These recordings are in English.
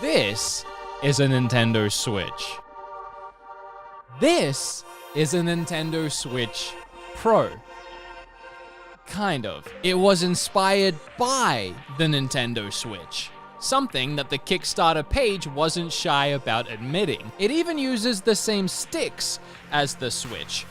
This is a Nintendo Switch. This is a Nintendo Switch Pro. Kind of. It was inspired by the Nintendo Switch. Something that the Kickstarter page wasn't shy about admitting. It even uses the same sticks as the Switch,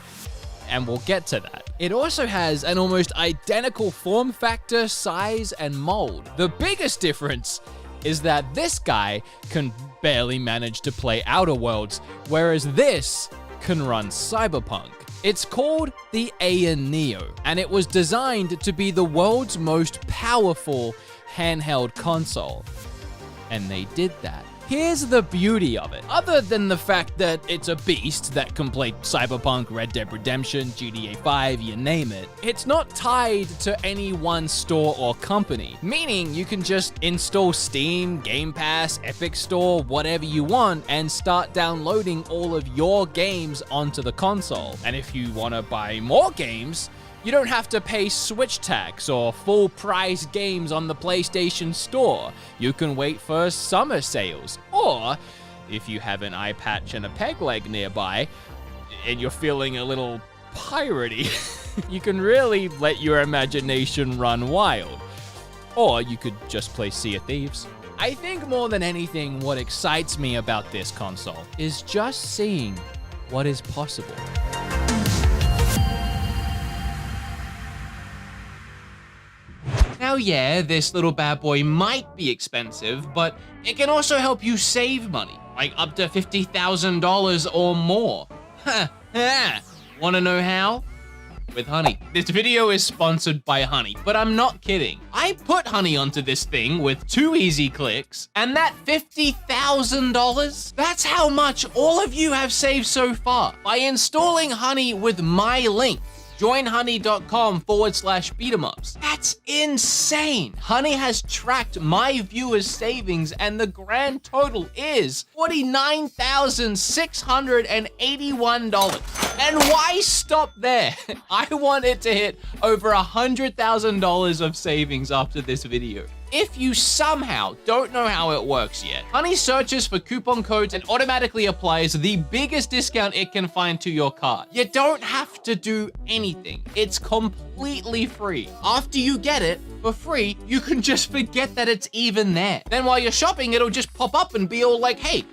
and we'll get to that. It also has an almost identical form factor, size, and mold. The biggest difference is that this guy can barely manage to play Outer Worlds, whereas this can run Cyberpunk. It's called the Aya Neo, and it was designed to be the world's most powerful handheld console. And they did that. Here's the beauty of it. Other than the fact that it's a beast that can play Cyberpunk, Red Dead Redemption, GTA 5, you name it, it's not tied to any one store or company. Meaning you can just install Steam, Game Pass, Epic Store, whatever you want, and start downloading all of your games onto the console. And if you want to buy more games, you don't have to pay Switch tax or full price games on the PlayStation Store. You can wait for summer sales. Or, if you have an eye patch and a peg leg nearby, and you're feeling a little piratey, you can really let your imagination run wild. Or you could just play Sea of Thieves. I think more than anything, what excites me about this console is just seeing what is possible. Now, yeah, this little bad boy might be expensive, but it can also help you save money, like up to $50,000 or more. Wanna know how? With Honey. This video is sponsored by Honey, but I'm not kidding. I put Honey onto this thing with 2 easy clicks, and that $50,000, that's how much all of you have saved so far by installing Honey with my link. joinhoney.com/beatemups. That's insane. Honey has tracked my viewers' savings, and the grand total is $49,681. And why stop there? I want it to hit over $100,000 of savings after this video. If you somehow don't know how it works yet, Honey searches for coupon codes and automatically applies the biggest discount it can find to your card. You don't have to do anything. It's completely free. After you get it for free, you can just forget that it's even there. Then while you're shopping, it'll just pop up and be all like, hey,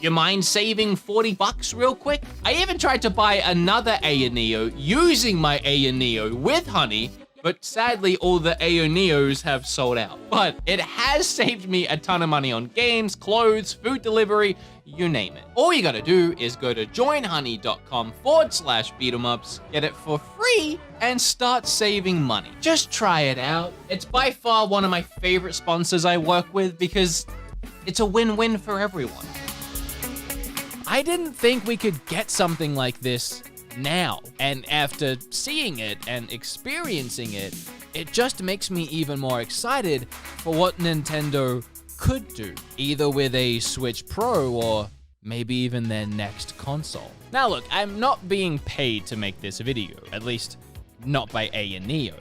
you mind saving 40 bucks real quick? I even tried to buy another Aya Neo using my Aya Neo with Honey, but sadly all the Aya Neos have sold out. But it has saved me a ton of money on games, clothes, food delivery, you name it. All you gotta do is go to joinhoney.com/beatemups, get it for free, and start saving money. Just try it out. It's by far one of my favorite sponsors I work with because it's a win-win for everyone. I didn't think we could get something like this now, and after seeing it and experiencing it, it just makes me even more excited for what Nintendo could do, either with a Switch Pro or maybe even their next console. Now look, I'm not being paid to make this video, at least not by Aya Neo.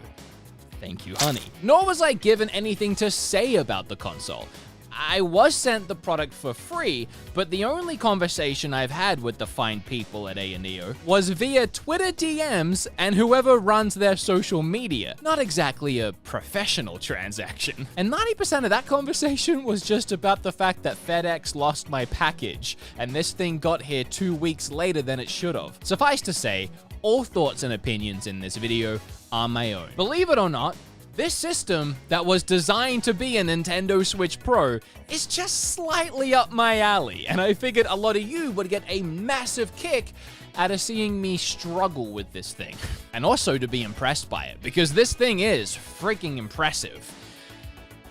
Thank you, Honey. Nor was I given anything to say about the console. I was sent the product for free, but the only conversation I've had with the fine people at Aya Neo was via Twitter DMs and whoever runs their social media. Not exactly a professional transaction. And 90% of that conversation was just about the fact that FedEx lost my package, and this thing got here 2 weeks later than it should have. Suffice to say, all thoughts and opinions in this video are my own. Believe it or not, this system that was designed to be a Nintendo Switch Pro is just slightly up my alley, and I figured a lot of you would get a massive kick out of seeing me struggle with this thing, and also to be impressed by it, because this thing is freaking impressive.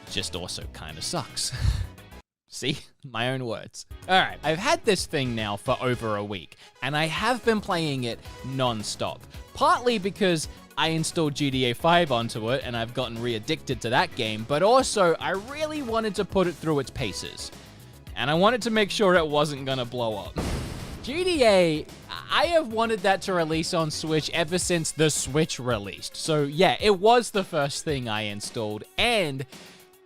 It just also kind of sucks. See? My own words. Alright, I've had this thing now for over a week, and I have been playing it non-stop. Partly because I installed GTA 5 onto it and I've gotten re-addicted to that game, but also I really wanted to put it through its paces. And I wanted to make sure it wasn't gonna blow up. GTA, I have wanted that to release on Switch ever since the Switch released. So yeah, it was the first thing I installed, and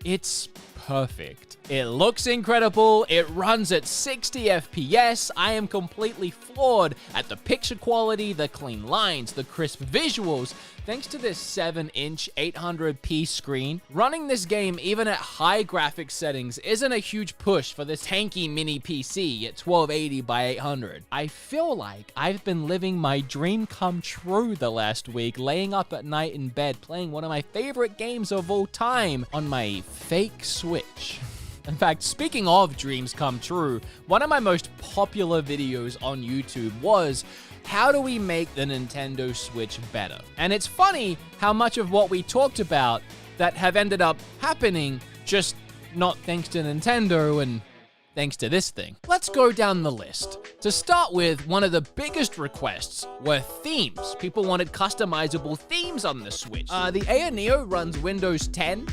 it's perfect. It looks incredible, it runs at 60 FPS, I am completely floored at the picture quality, the clean lines, the crisp visuals, thanks to this 7-inch 800p screen. Running this game even at high graphics settings isn't a huge push for this tanky mini PC at 1280 by 800. I feel like I've been living my dream come true the last week, laying up at night in bed playing one of my favorite games of all time on my fake Switch. In fact, speaking of dreams come true, one of my most popular videos on YouTube was how do we make the Nintendo Switch better? And it's funny how much of what we talked about that have ended up happening just not thanks to Nintendo and thanks to this thing. Let's go down the list. To start with, one of the biggest requests were themes. People wanted customizable themes on the Switch. The Ayaneo runs Windows 10,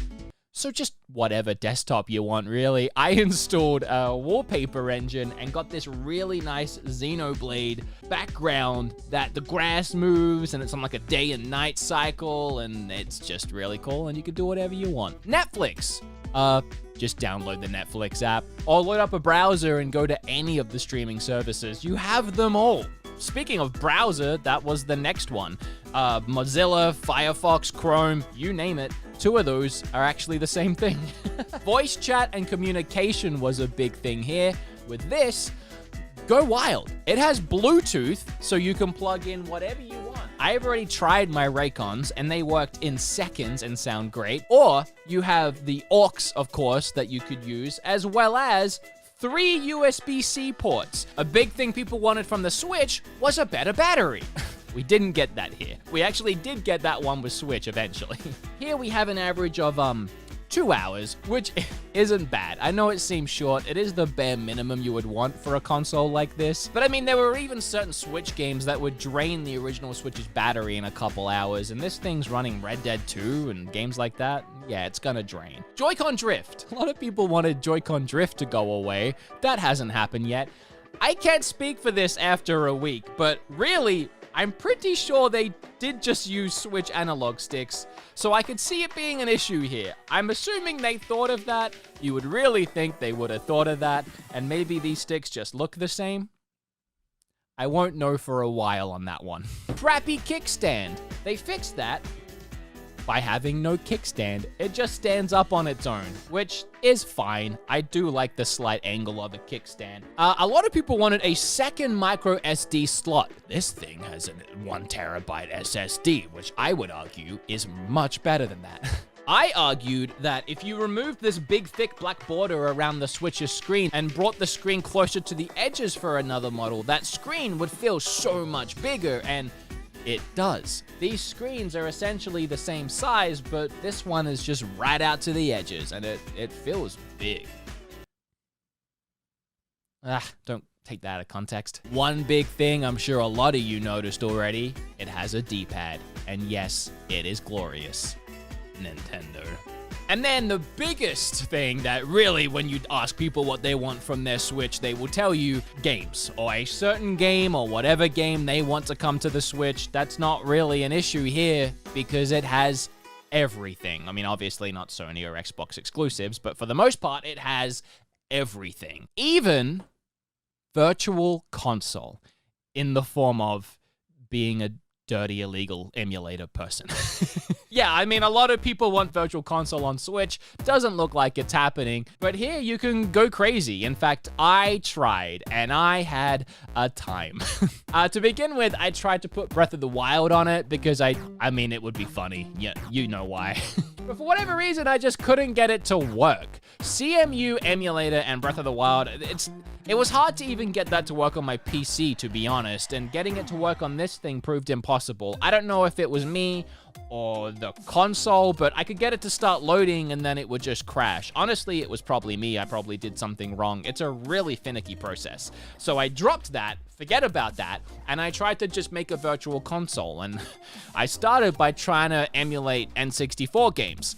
so just whatever desktop you want, really. I installed a wallpaper engine and got this really nice Xenoblade background that the grass moves and it's on like a day and night cycle and it's just really cool and you can do whatever you want. Netflix. Just download the Netflix app or load up a browser and go to any of the streaming services. You have them all. Speaking of browser, that was the next one. Mozilla, Firefox, Chrome, you name it. Two of those are actually the same thing. Voice chat and communication was a big thing here. With this, go wild. It has Bluetooth, so you can plug in whatever you want. I've already tried my Raycons, and they worked in seconds and sound great. Or you have the aux, of course, that you could use, as well as 3 USB-C ports. A big thing people wanted from the Switch was a better battery. We didn't get that here. We actually did get that one with Switch eventually. Here we have an average of 2 hours, which isn't bad. I know it seems short. It is the bare minimum you would want for a console like this. But I mean, there were even certain Switch games that would drain the original Switch's battery in a couple hours, and this thing's running Red Dead 2 and games like that. Yeah, it's gonna drain. Joy-Con Drift. A lot of people wanted Joy-Con Drift to go away. That hasn't happened yet. I can't speak for this after a week, but really, I'm pretty sure they did just use Switch analog sticks, so I could see it being an issue here. I'm assuming they thought of that. You would really think they would have thought of that, and maybe these sticks just look the same. I won't know for a while on that one. Crappy kickstand. They fixed that by having no kickstand. It just stands up on its own, which is fine. I do like the slight angle of the kickstand. A lot of people wanted a second micro SD slot. This thing has a 1 terabyte SSD, which I would argue is much better than that. I argued that if you removed this big thick black border around the Switch's screen and brought the screen closer to the edges for another model, that screen would feel so much bigger, and it does. These screens are essentially the same size, but this one is just right out to the edges, and it feels big. Don't take that out of context. One big thing I'm sure a lot of you noticed already, it has a D-pad. And yes, it is glorious. Nintendo. And then the biggest thing that really, when you ask people what they want from their Switch, they will tell you games, or a certain game, or whatever game they want to come to the Switch. That's not really an issue here, because it has everything. I mean, obviously not Sony or Xbox exclusives, but for the most part, it has everything. Even Virtual Console, in the form of being a dirty, illegal emulator person. Yeah, I mean, a lot of people want Virtual Console on Switch. Doesn't look like it's happening, but here you can go crazy. In fact, I tried, and I had a time. To begin with, I tried to put Breath of the Wild on it because I mean, it would be funny. Yeah, you know why. But for whatever reason, I just couldn't get it to work. CMU emulator and Breath of the Wild, it was hard to even get that to work on my PC, to be honest, and getting it to work on this thing proved impossible. I don't know if it was me or the console, but I could get it to start loading and then it would just crash. Honestly, it was probably me. I probably did something wrong. It's a really finicky process. So I dropped that, forget about that, and I tried to just make a Virtual Console, and I started by trying to emulate N64 games.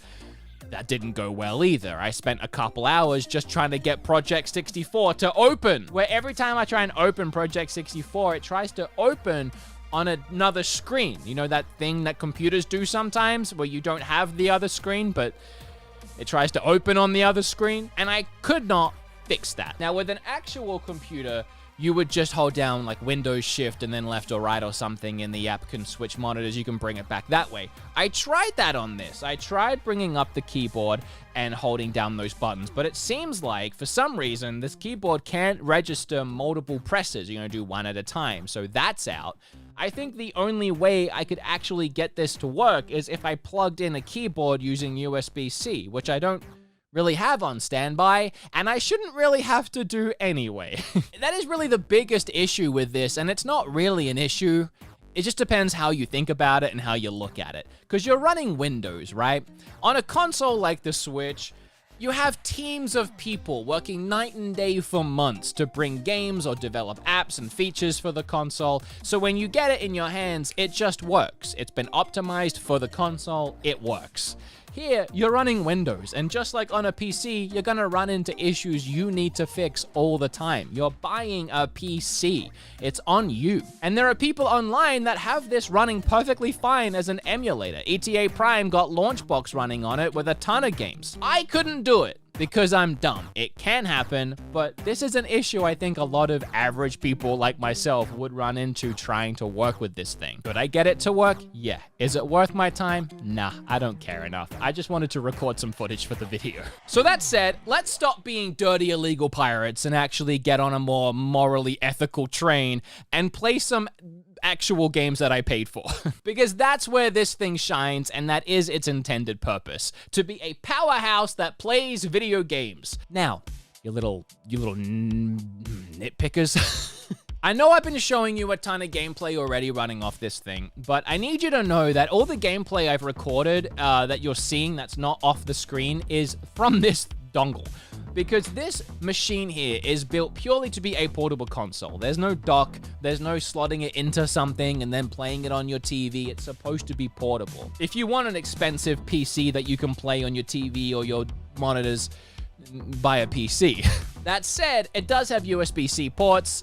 That didn't go well either. I spent a couple hours just trying to get Project 64 to open, where every time I try and open Project 64, it tries to open on another screen. You know that thing that computers do sometimes, where you don't have the other screen, but It tries to open on the other screen, and I could not fix that. Now, with an actual computer, you would just hold down like Windows Shift and then left or right or something, and the app can switch monitors. You can bring it back that way. I tried that on this. I tried bringing up the keyboard and holding down those buttons, but it seems like for some reason this keyboard can't register multiple presses. You're gonna do one at a time, so that's out. I think the only way I could actually get this to work is if I plugged in a keyboard using USB-C, which I don't really have on standby, and I shouldn't really have to do anyway. That is really the biggest issue with this, and it's not really an issue. It just depends how you think about it and how you look at it. Because you're running Windows, right? On a console like the Switch, you have teams of people working night and day for months to bring games or develop apps and features for the console, so when you get it in your hands, it just works. It's been optimized for the console, it works. Here, you're running Windows, and just like on a PC, you're gonna run into issues you need to fix all the time. You're buying a PC. It's on you. And there are people online that have this running perfectly fine as an emulator. ETA Prime got Launchbox running on it with a ton of games. I couldn't do it because I'm dumb. It can happen, but this is an issue I think a lot of average people like myself would run into trying to work with this thing. Could I get it to work? Yeah. Is it worth my time? Nah, I don't care enough. I just wanted to record some footage for the video. So that said, let's stop being dirty illegal pirates and actually get on a more morally ethical train and play some actual games that I paid for. Because that's where this thing shines, and that is its intended purpose, to be a powerhouse that plays video games. Now, you little nitpickers. I know I've been showing you a ton of gameplay already running off this thing, but I need you to know that all the gameplay I've recorded that you're seeing that's not off the screen is from this dongle. Because this machine here is built purely to be a portable console. There's no dock, there's no slotting it into something and then playing it on your TV. It's supposed to be portable. If you want an expensive PC that you can play on your TV or your monitors, buy a PC. That said, it does have USB-C ports.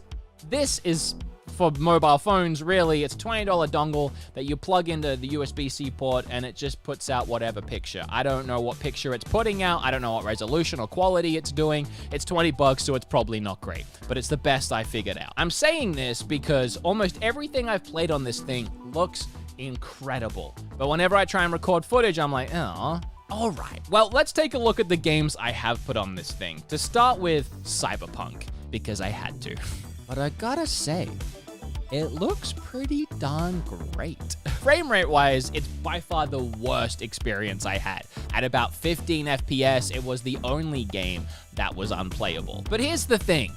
This is for mobile phones, really. It's a $20 dongle that you plug into the USB-C port and it just puts out whatever picture. I don't know what picture it's putting out. I don't know what resolution or quality it's doing. It's $20, so it's probably not great, but it's the best I figured out. I'm saying this because almost everything I've played on this thing looks incredible. But whenever I try and record footage, I'm like, oh, all right. Well, let's take a look at the games I have put on this thing. To start with, Cyberpunk, because I had to. But I gotta say, it looks pretty darn great. Frame rate wise, it's by far the worst experience I had. At about 15 FPS, it was the only game that was unplayable. But here's the thing.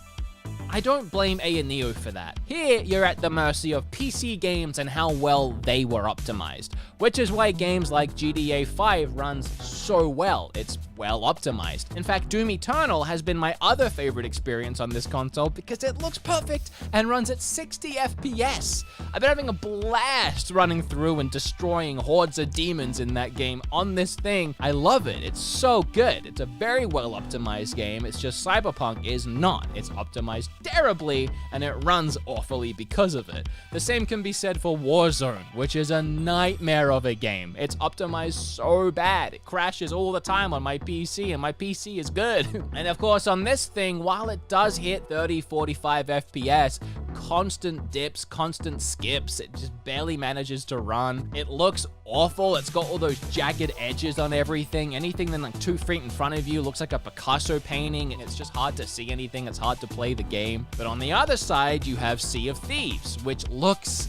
I don't blame Neo for that. Here, you're at the mercy of PC games and how well they were optimized, which is why games like GTA 5 runs so well. It's well optimized. In fact, Doom Eternal has been my other favorite experience on this console because it looks perfect and runs at 60 FPS. I've been having a blast running through and destroying hordes of demons in that game on this thing. I love it. It's so good. It's a very well optimized game. It's just Cyberpunk is not. It's optimized terribly and it runs awfully because of it. The same can be said for Warzone, which is a nightmare of a game. It's optimized so bad. It crashes all the time on my PC, and my PC is good. And of course, on this thing, while it does hit 30, 45 FPS, constant dips, constant skips, it just barely manages to run. It looks awful. It's got all those jagged edges on everything. Anything then like 2 feet in front of you looks like a Picasso painting, and it's just hard to see anything. It's hard to play the game. But on the other side, you have Sea of Thieves, which looks...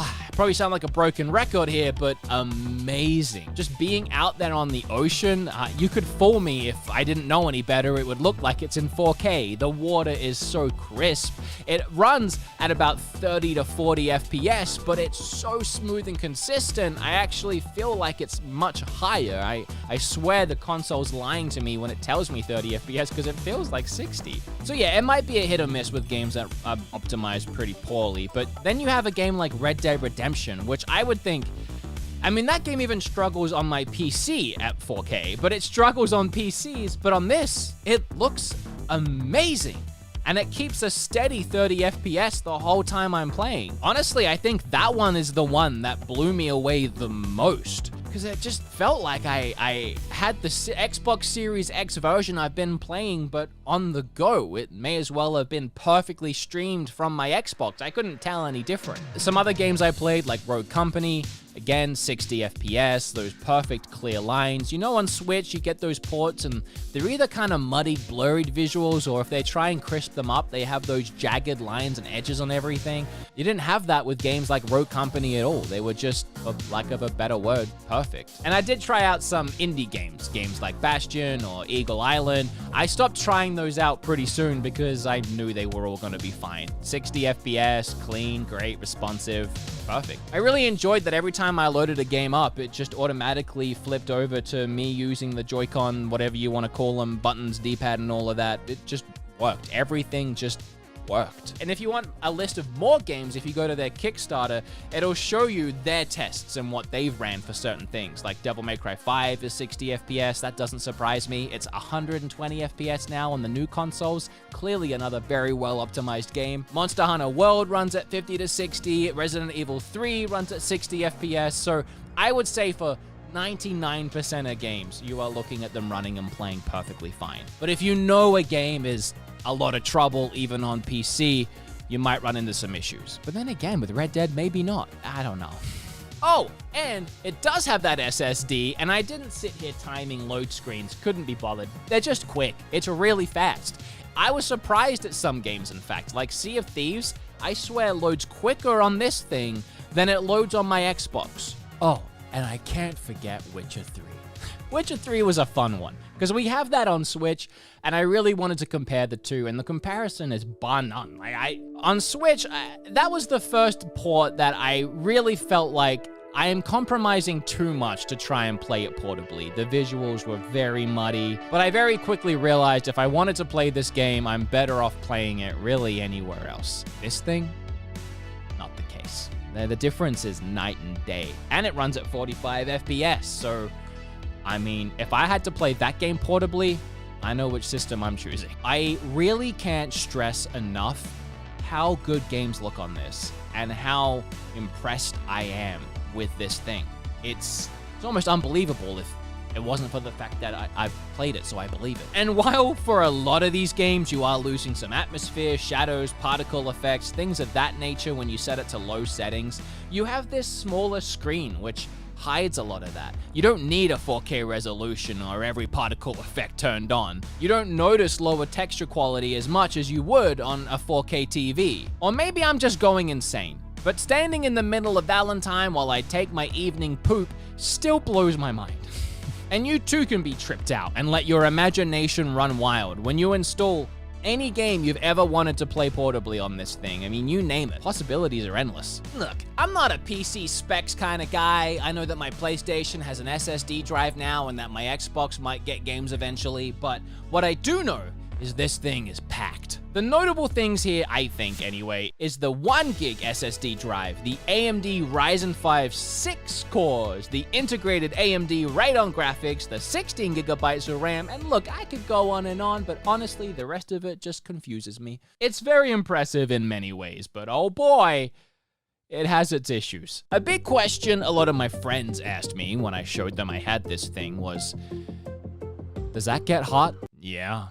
I probably sound like a broken record here, but amazing. Just being out there on the ocean, you could fool me if I didn't know any better. It would look like it's in 4K. The water is so crisp. It runs at about 30 to 40 FPS, but it's so smooth and consistent, I actually feel like it's much higher. I swear the console's lying to me when it tells me 30 FPS because it feels like 60. So yeah, it might be a hit or miss with games that are optimized pretty poorly, but then you have a game like Red Dead Redemption, which I would think, I mean, that game even struggles on my PC at 4K, but it struggles on PCs, but on this, it looks amazing. And it keeps a steady 30 FPS the whole time I'm playing. Honestly, I think that one is the one that blew me away the most. Because because it just felt like I had the Xbox Series X version I've been playing, but on the go. It may as well have been perfectly streamed from my Xbox. I couldn't tell any different. Some other games I played, like Rogue Company, again, 60 FPS, those perfect clear lines. You know, on Switch, you get those ports and they're either kind of muddied, blurred visuals, or if they try and crisp them up, they have those jagged lines and edges on everything. You didn't have that with games like Rogue Company at all. They were just, for lack of a better word, perfect. And I did try out some indie games like Bastion or Eagle Island. I stopped trying those out pretty soon because I knew they were all going to be fine. 60 FPS, clean, great, responsive, perfect. I really enjoyed that every time I loaded a game up, it just automatically flipped over to me using the Joy-Con, whatever you want to call them, buttons, D-pad, and all of that. It just worked. Everything just worked. And if you want a list of more games, if you go to their Kickstarter, it'll show you their tests and what they've ran for certain things. Like Devil May Cry 5 is 60 FPS. That doesn't surprise me. It's 120 FPS now on the new consoles. Clearly another very well optimized game. Monster Hunter World runs at 50 to 60. Resident Evil 3 runs at 60 FPS. So I would say for 99% of games, you are looking at them running and playing perfectly fine. But if you know a game is a lot of trouble, even on PC, you might run into some issues. But then again, with Red Dead, maybe not. I don't know. Oh, and it does have that SSD, and I didn't sit here timing load screens. Couldn't be bothered. They're just quick. It's really fast. I was surprised at some games, in fact. Like Sea of Thieves, I swear loads quicker on this thing than it loads on my Xbox. Oh, and I can't forget Witcher 3. Witcher 3 was a fun one, because we have that on Switch, and I really wanted to compare the two, and the comparison is bar none. On Switch, that was the first port that I really felt like I am compromising too much to try and play it portably. The visuals were very muddy, but I very quickly realized if I wanted to play this game, I'm better off playing it really anywhere else. This thing? Not the case. The difference is night and day, and it runs at 45 FPS, so I mean, if I had to play that game portably, I know which system I'm choosing. I really can't stress enough how good games look on this and how impressed I am with this thing. It's almost unbelievable if it wasn't for the fact that I've played it, so I believe it. And while for a lot of these games you are losing some atmosphere, shadows, particle effects, things of that nature when you set it to low settings, you have this smaller screen which hides a lot of that. You don't need a 4K resolution or every particle effect turned on. You don't notice lower texture quality as much as you would on a 4K TV. Or maybe I'm just going insane, but standing in the middle of Valentine while I take my evening poop still blows my mind. And you too can be tripped out and let your imagination run wild when you install any game you've ever wanted to play portably on this thing. I mean, you name it. Possibilities are endless. Look, I'm not a PC specs kind of guy. I know that my PlayStation has an SSD drive now and that my Xbox might get games eventually, but what I do know is this thing is packed. The notable things here, I think anyway, is the 1 gig SSD drive, the AMD Ryzen 5 6 cores, the integrated AMD Radeon graphics, the 16 gigabytes of RAM, and look, I could go on, but honestly, the rest of it just confuses me. It's very impressive in many ways, but oh boy, it has its issues. A big question a lot of my friends asked me when I showed them I had this thing was, does that get hot? Yeah.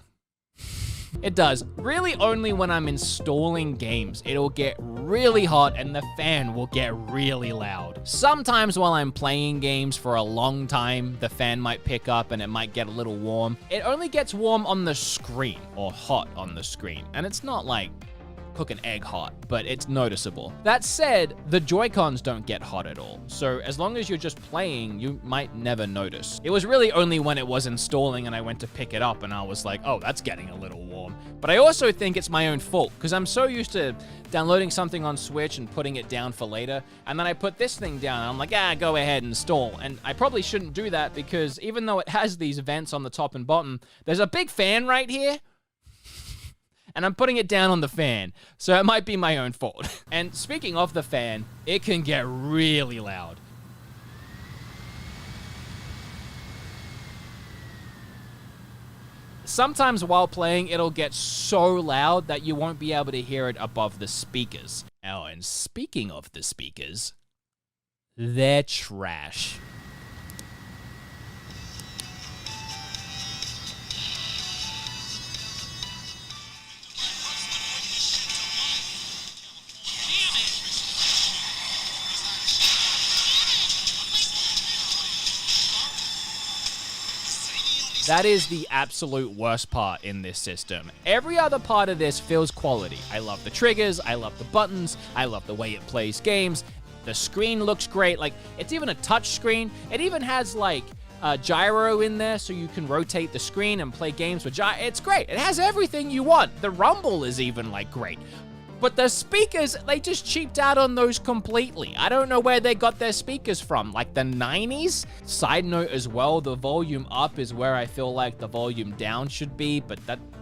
It does. Really only when I'm installing games. It'll get really hot and the fan will get really loud. Sometimes while I'm playing games for a long time, the fan might pick up and it might get a little warm. It only gets warm on the screen, or hot on the screen. And it's not like cook an egg hot, but it's noticeable. That said, the Joy-Cons don't get hot at all, so as long as you're just playing, you might never notice. It was really only when it was installing and I went to pick it up and I was like, oh, that's getting a little warm. But I also think it's my own fault, because I'm so used to downloading something on Switch and putting it down for later, and then I put this thing down and I'm like, go ahead and install. And I probably shouldn't do that because even though it has these vents on the top and bottom, there's a big fan right here, and I'm putting it down on the fan, so it might be my own fault. And speaking of the fan, it can get really loud. Sometimes while playing, it'll get so loud that you won't be able to hear it above the speakers. Oh, and speaking of the speakers, they're trash. That is the absolute worst part in this system. Every other part of this feels quality. I love the triggers, I love the buttons, I love the way it plays games. The screen looks great. Like, it's even a touch screen. It even has like gyro in there so you can rotate the screen and play games with gyro. It's great. It has everything you want. The rumble is even like great. But the speakers, they just cheaped out on those completely. I don't know where they got their speakers from, like the 90s? Side note as well, the volume up is where I feel like the volume down should be,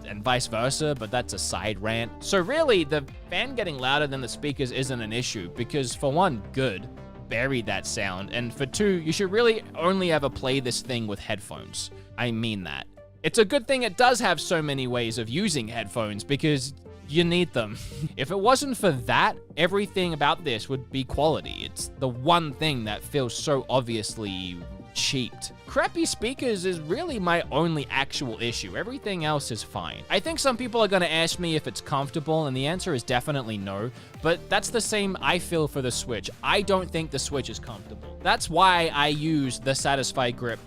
and vice versa, but that's a side rant. So really, the fan getting louder than the speakers isn't an issue, because for one, good, bury that sound, and for two, you should really only ever play this thing with headphones. I mean that. It's a good thing it does have so many ways of using headphones, because you need them. If it wasn't for that, everything about this would be quality. It's the one thing that feels so obviously cheaped. Crappy speakers is really my only actual issue. Everything else is fine. I think some people are gonna ask me if it's comfortable, and the answer is definitely no, but that's the same I feel for the Switch. I don't think the Switch is comfortable. That's why I use the Satisfy grip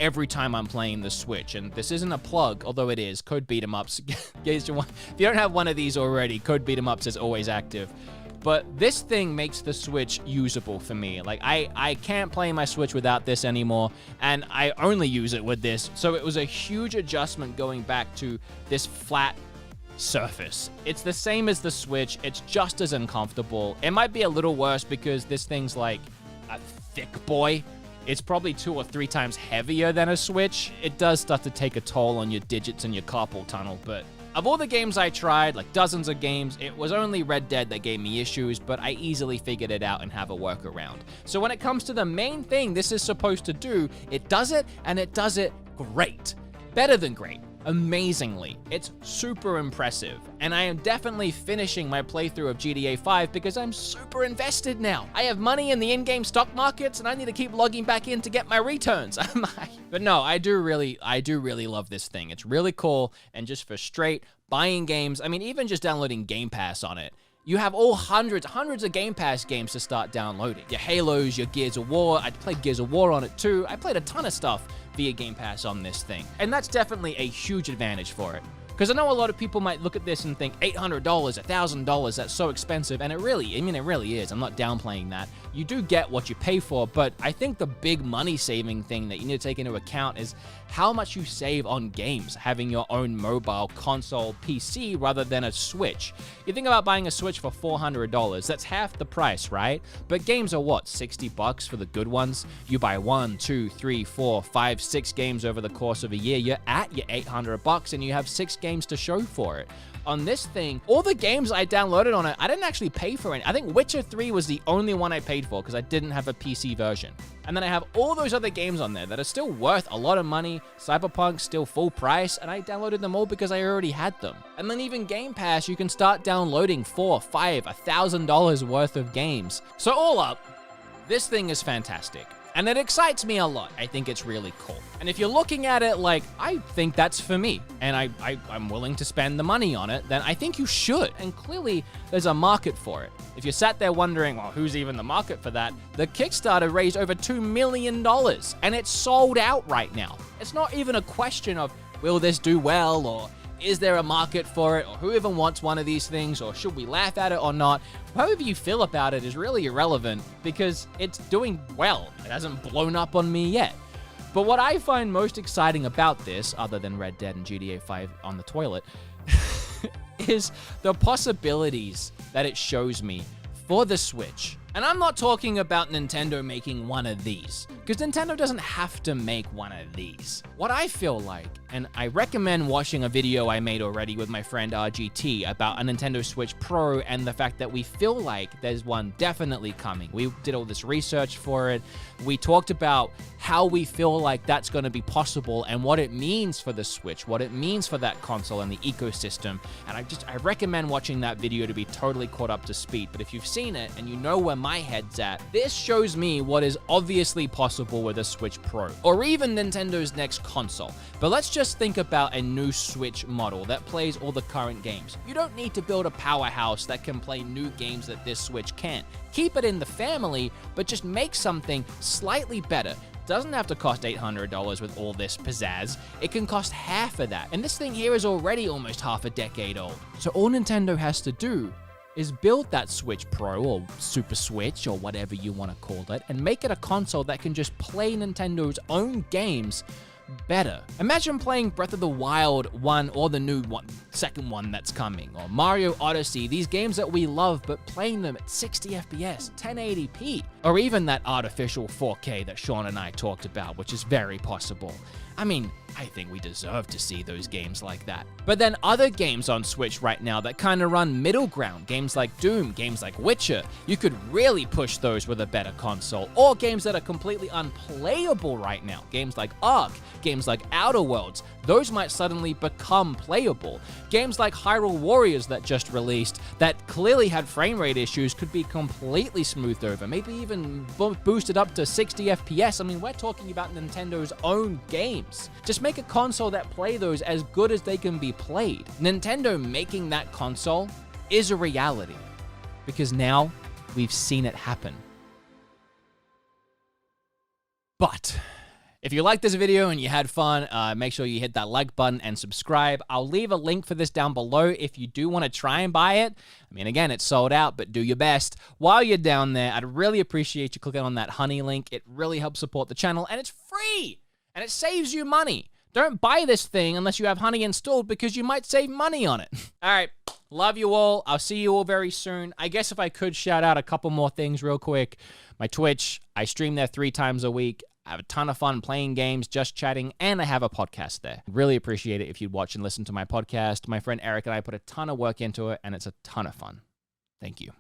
every time I'm playing the Switch, and this isn't a plug, although it is. Code Beat-em-Ups. If you don't have one of these already, Code Beat-em-Ups is always active. But this thing makes the Switch usable for me. Like, I can't play my Switch without this anymore, and I only use it with this. So it was a huge adjustment going back to this flat surface. It's the same as the Switch. It's just as uncomfortable. It might be a little worse because this thing's like a thick boy. It's probably 2 or 3 times heavier than a Switch. It does start to take a toll on your digits and your carpal tunnel, but of all the games I tried, like dozens of games, it was only Red Dead that gave me issues, but I easily figured it out and have a workaround. So when it comes to the main thing this is supposed to do, it does it, and it does it great. Better than great. Amazingly. It's super impressive, and I am definitely finishing my playthrough of GTA 5 because I'm super invested now. I have money in the in-game stock markets, and I need to keep logging back in to get my returns. But no, I do really love this thing. It's really cool, and just for straight buying games, I mean, even just downloading Game Pass on it, you have all hundreds of Game Pass games to start downloading. Your Halos, your Gears of War. I played Gears of War on it too. I played a ton of stuff via Game Pass on this thing. And that's definitely a huge advantage for it. Because I know a lot of people might look at this and think $800, $1,000, that's so expensive. And it really is. I'm not downplaying that. You do get what you pay for, but I think the big money-saving thing that you need to take into account is how much you save on games having your own mobile console PC rather than a Switch. You think about buying a Switch for $400, that's half the price, right? But games are what, $60 for the good ones? You buy 1, 2, 3, 4, 5, 6 games over the course of a year, you're at your $800 and you have 6 games to show for it. On this thing, all the games I downloaded on it, I didn't actually pay for it. I think Witcher 3 was the only one I paid for because I didn't have a PC version. And then I have all those other games on there that are still worth a lot of money. Cyberpunk's still full price, and I downloaded them all because I already had them. And then even Game Pass, you can start downloading $4, $5, $1,000 worth of games. So all up, this thing is fantastic. And it excites me a lot. I think it's really cool. And if you're looking at it like, I think that's for me, and I'm willing to spend the money on it, then I think you should. And clearly, there's a market for it. If you sat there wondering, well, who's even the market for that? The Kickstarter raised over $2 million, and it's sold out right now. It's not even a question of, will this do well, or is there a market for it, or who even wants one of these things, or should we laugh at it or not? However you feel about it is really irrelevant because it's doing well. It hasn't blown up on me yet. But what I find most exciting about this, other than Red Dead and GTA 5 on the toilet, is the possibilities that it shows me for the Switch. And I'm not talking about Nintendo making one of these, because Nintendo doesn't have to make one of these. What I feel like, and I recommend watching a video I made already with my friend RGT about a Nintendo Switch Pro and the fact that we feel like there's one definitely coming. We did all this research for it. We talked about how we feel like that's going to be possible and what it means for the Switch, what it means for that console and the ecosystem. And I recommend watching that video to be totally caught up to speed. But if you've seen it and you know where my head's at, this shows me what is obviously possible with a Switch Pro, or even Nintendo's next console. But let's just think about a new Switch model that plays all the current games. You don't need to build a powerhouse that can play new games that this Switch can't. Keep it in the family, but just make something slightly better. doesn't have to cost $800 with all this pizzazz. It can cost half of that. And this thing here is already almost half a decade old. So all Nintendo has to do is build that Switch Pro or Super Switch or whatever you want to call it and make it a console that can just play Nintendo's own games better. Imagine playing Breath of the Wild 1 or the new one, second one that's coming, or Mario Odyssey, these games that we love, but playing them at 60 FPS, 1080p, or even that artificial 4K that Sean and I talked about, which is very possible. I mean, I think we deserve to see those games like that. But then other games on Switch right now that kind of run middle ground, games like Doom, games like Witcher, you could really push those with a better console. Or games that are completely unplayable right now, games like Ark, games like Outer Worlds, those might suddenly become playable. Games like Hyrule Warriors that just released that clearly had frame rate issues could be completely smoothed over, maybe even boosted up to 60 FPS. I mean, we're talking about Nintendo's own games. Just make a console that play those as good as they can be played. Nintendo making that console is a reality because now we've seen it happen. But if you liked this video and you had fun, make sure you hit that like button and subscribe. I'll leave a link for this down below if you do want to try and buy it. I mean, again, it's sold out, but do your best. While you're down there, I'd really appreciate you clicking on that Honey link. It really helps support the channel, and it's free, and it saves you money. Don't buy this thing unless you have Honey installed because you might save money on it. All right, love you all. I'll see you all very soon. I guess if I could shout out a couple more things real quick. My Twitch, I stream there 3 times a week. I have a ton of fun playing games, just chatting, and I have a podcast there. Really appreciate it if you'd watch and listen to my podcast. My friend Eric and I put a ton of work into it, and it's a ton of fun. Thank you.